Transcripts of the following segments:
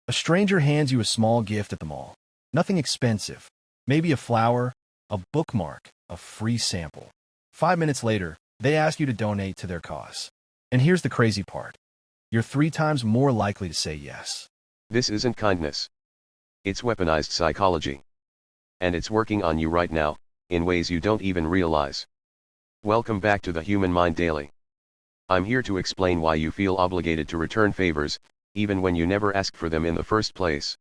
A stranger hands you a small gift at the mall. Nothing expensive. Maybe a flower, a bookmark, a free sample. 5 minutes later, they ask you to donate to their cause. And here's the crazy part. You're 3 times more likely to say yes. This isn't kindness. It's weaponized psychology. And it's working on you right now, in ways you don't even realize. Welcome back to the Human Mind Daily. I'm here to explain why you feel obligated to return favors, even when you never asked for them in the first place.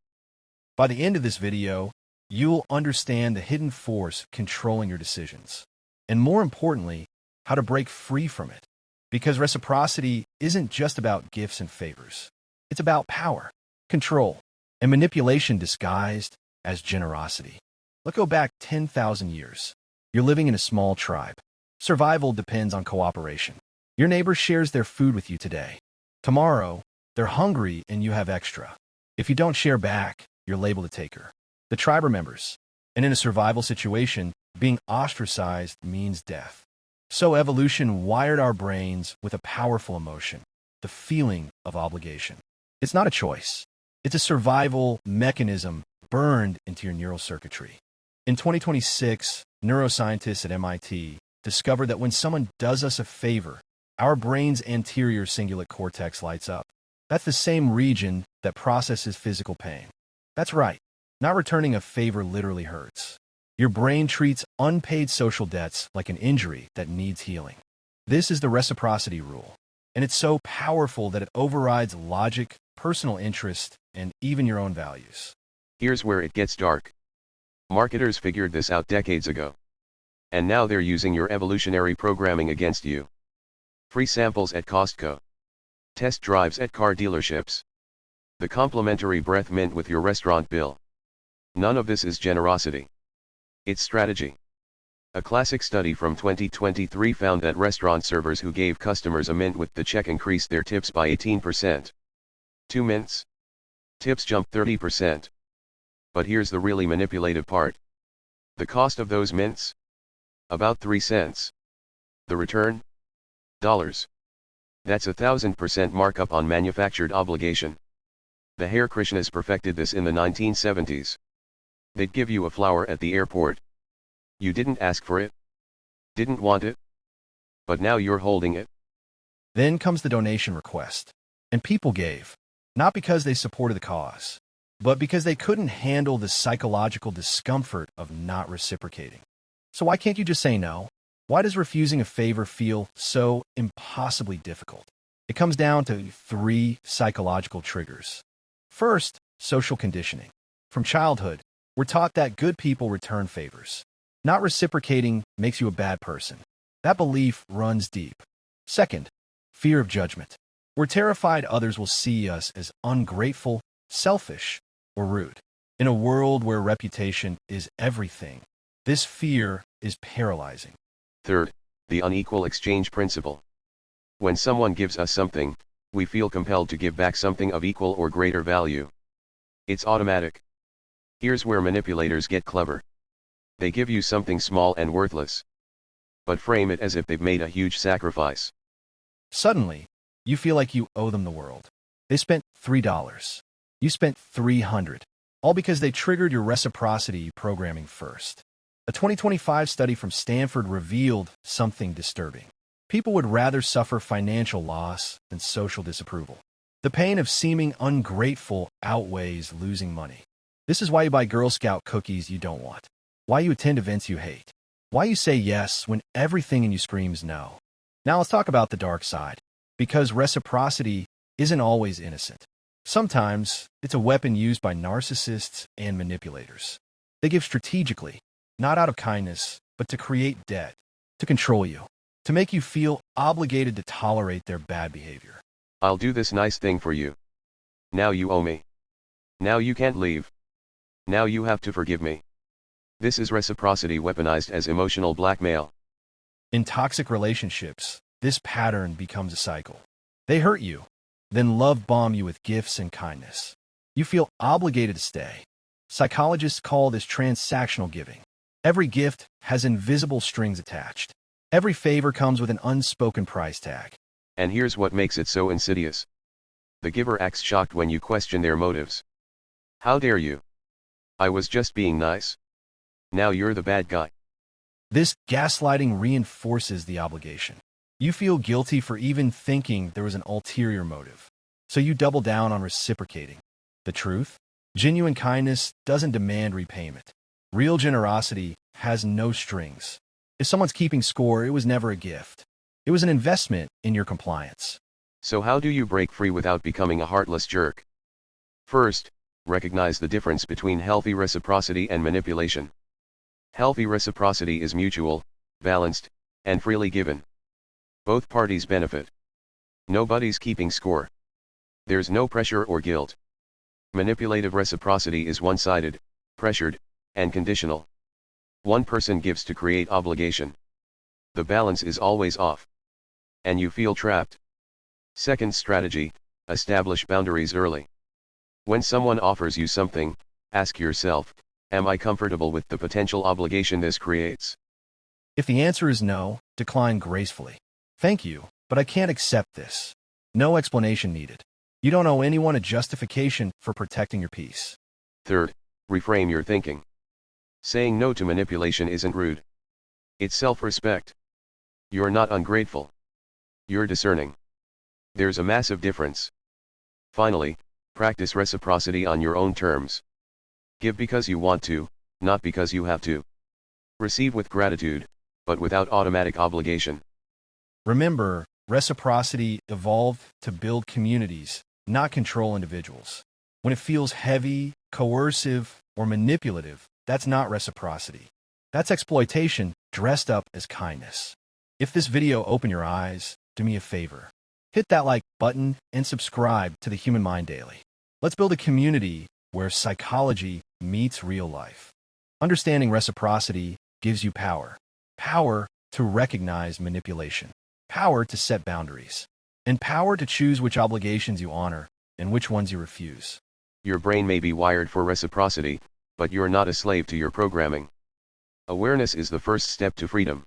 By the end of this video, you'll understand the hidden force controlling your decisions. And more importantly, how to break free from it. Because reciprocity isn't just about gifts and favors. It's about power, control, and manipulation disguised as generosity. Let's go back 10,000 years. You're living in a small tribe. Survival depends on cooperation. Your neighbor shares their food with you today. Tomorrow, they're hungry and you have extra. If you don't share back, you're labeled a taker. The tribe remembers. And in a survival situation, being ostracized means death. So evolution wired our brains with a powerful emotion, the feeling of obligation. It's not a choice. It's a survival mechanism burned into your neural circuitry. In 2026, neuroscientists at MIT discovered that when someone does us a favor, our brain's anterior cingulate cortex lights up. That's the same region that processes physical pain. That's right. Not returning a favor literally hurts. Your brain treats unpaid social debts like an injury that needs healing. This is the reciprocity rule, and it's so powerful that it overrides logic, personal interest, and even your own values. Here's where it gets dark. Marketers figured this out decades ago. And now they're using your evolutionary programming against you. Free samples at Costco. Test drives at car dealerships. The complimentary breath mint with your restaurant bill. None of this is generosity. It's strategy. A classic study from 2023 found that restaurant servers who gave customers a mint with the check increased their tips by 18%. 2 mints? Tips jumped 30%. But here's the really manipulative part. The cost of those mints? About 3 cents. The return? Dollars. That's 1,000% markup on manufactured obligation. The Hare Krishnas perfected this in the 1970s. They'd give you a flower at the airport. You didn't ask for it. Didn't want it. But now you're holding it. Then comes the donation request. And people gave, not because they supported the cause, but because they couldn't handle the psychological discomfort of not reciprocating. So why can't you just say no? Why does refusing a favor feel so impossibly difficult? It comes down to 3 psychological triggers. First, social conditioning. From childhood, we're taught that good people return favors. Not reciprocating makes you a bad person. That belief runs deep. Second, fear of judgment. We're terrified others will see us as ungrateful, selfish, or rude. In a world where reputation is everything, this fear is paralyzing. Third, the unequal exchange principle. When someone gives us something, we feel compelled to give back something of equal or greater value. It's automatic. Here's where manipulators get clever. They give you something small and worthless, but frame it as if they've made a huge sacrifice. Suddenly, you feel like you owe them the world. They spent $3. You spent $300, all because they triggered your reciprocity programming first. A 2025 study from Stanford revealed something disturbing. People would rather suffer financial loss than social disapproval. The pain of seeming ungrateful outweighs losing money. This is why you buy Girl Scout cookies you don't want. Why you attend events you hate. Why you say yes when everything in you screams no. Now let's talk about the dark side. Because reciprocity isn't always innocent. Sometimes it's a weapon used by narcissists and manipulators. They give strategically, not out of kindness, but to create debt, to control you, to make you feel obligated to tolerate their bad behavior. I'll do this nice thing for you. Now you owe me. Now you can't leave. Now you have to forgive me. This is reciprocity weaponized as emotional blackmail. In toxic relationships, this pattern becomes a cycle. They hurt you, then love bomb you with gifts and kindness. You feel obligated to stay. Psychologists call this transactional giving. Every gift has invisible strings attached. Every favor comes with an unspoken price tag. And here's what makes it so insidious. The giver acts shocked when you question their motives. How dare you? I was just being nice. Now you're the bad guy. This gaslighting reinforces the obligation. You feel guilty for even thinking there was an ulterior motive. So you double down on reciprocating. The truth? Genuine kindness doesn't demand repayment. Real generosity has no strings. If someone's keeping score, it was never a gift. It was an investment in your compliance. So how do you break free without becoming a heartless jerk? First, recognize the difference between healthy reciprocity and manipulation. Healthy reciprocity is mutual, balanced, and freely given. Both parties benefit. Nobody's keeping score. There's no pressure or guilt. Manipulative reciprocity is one-sided, pressured, and conditional. One person gives to create obligation. The balance is always off. And you feel trapped. Second strategy, establish boundaries early. When someone offers you something, ask yourself, am I comfortable with the potential obligation this creates? If the answer is no, decline gracefully. Thank you, but I can't accept this. No explanation needed. You don't owe anyone a justification for protecting your peace. Third, reframe your thinking. Saying no to manipulation isn't rude. It's self-respect. You're not ungrateful. You're discerning. There's a massive difference. Finally, practice reciprocity on your own terms. Give because you want to, not because you have to. Receive with gratitude, but without automatic obligation. Remember, reciprocity evolved to build communities, not control individuals. When it feels heavy, coercive, or manipulative, that's not reciprocity. That's exploitation dressed up as kindness. If this video opened your eyes, do me a favor. Hit that like button and subscribe to the Human Mind Daily. Let's build a community where psychology meets real life. Understanding reciprocity gives you power. Power to recognize manipulation. Power to set boundaries. And power to choose which obligations you honor and which ones you refuse. Your brain may be wired for reciprocity, but you're not a slave to your programming. Awareness is the first step to freedom.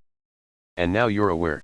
And now you're aware.